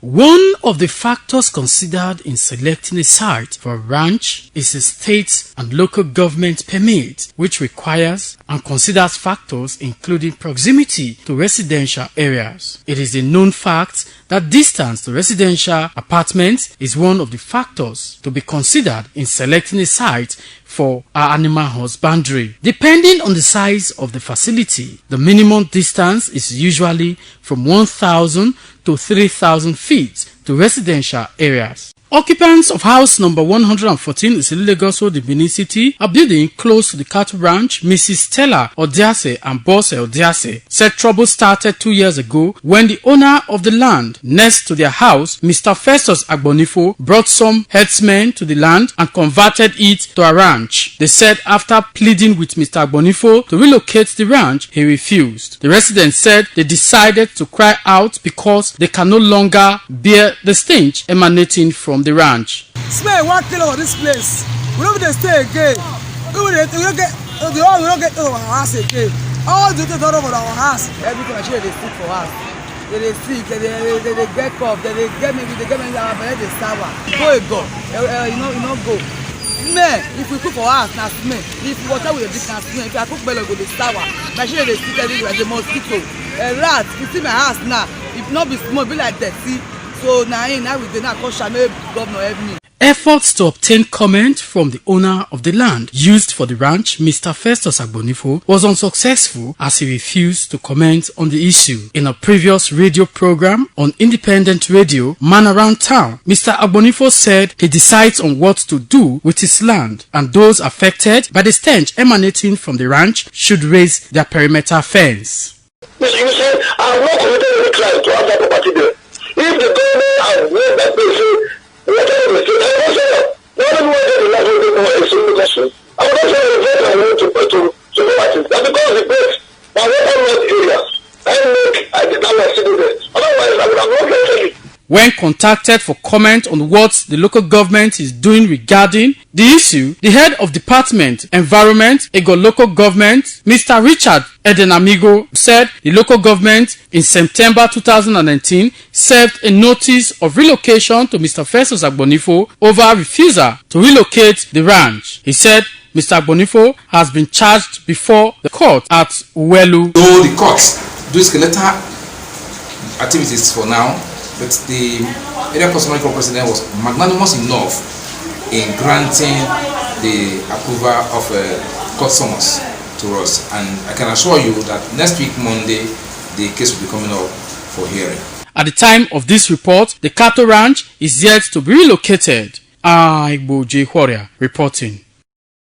One of the factors considered in selecting a site for a ranch is a state and local government permit, which requires and considers factors including proximity to residential areas. It is a known fact that distance to residential apartments is one of the factors to be considered in selecting a site for our animal husbandry. Depending on the size of the facility, the minimum distance is usually from 1,000 to 3,000 feet to residential areas. Occupants of house number 114 Uselu, Lagos Road in Benin City, a building close to the cattle ranch, Mrs. Stella Odiase and Boss Odiase, said trouble started 2 years ago when the owner of the land next to their house, Mr. Festus Agbonifo, brought some herdsmen to the land and converted it to a ranch. They said after pleading with Mr. Agbonifo to relocate the ranch, he refused. The residents said they decided to cry out because they can no longer bear the stench emanating from the ranch. Smell 1 kilo of this place. We don't stay again. We don't get our house again. All the things over our house. Everything actually they sick for us. They sick. They get cough. They get me our bed. They sour. Go. You know go. Smell. If we cook for us, now smell. If water with a drink, now smell. If I cook belly, go the sour. Actually they sick everywhere. The mosquito. A rat. You see my house now. If not be small, be like that. See. So now we did not call Shame governor help me. Efforts to obtain comment from the owner of the land used for the ranch, Mr. Festus Agbonifo, was unsuccessful as he refused to comment on the issue. In a previous radio program on independent radio, Man Around Town, Mr. Agbonifo said he decides on what to do with his land, and those affected by the stench emanating from the ranch should raise their perimeter fence. You say, I'm not committing any crime to have that property there. If the government has made that person, whatever mistake, I will say that. Not everyone gets the last one more extremely question. I would also refer to properties. That because the place, my water loss area, I did not want to do that. Otherwise, I would have not get it. When contacted for comment on what the local government is doing regarding the issue, the head of Department Environment, Ego Local Government, Mr. Richard Edenamigo, said the local government in September 2019 served a notice of relocation to Mr. Festus Agbonifo over refusal to relocate the ranch. He said Mr. Agbonifo has been charged before the court at Uselu. So the court do skeletal activities for now. But the area customary court president was magnanimous enough in granting the approval of court summons to us, and I can assure you that next week Monday the case will be coming up for hearing. At the time of this report, the cattle ranch is yet to be relocated. Igbo J. Warrior reporting.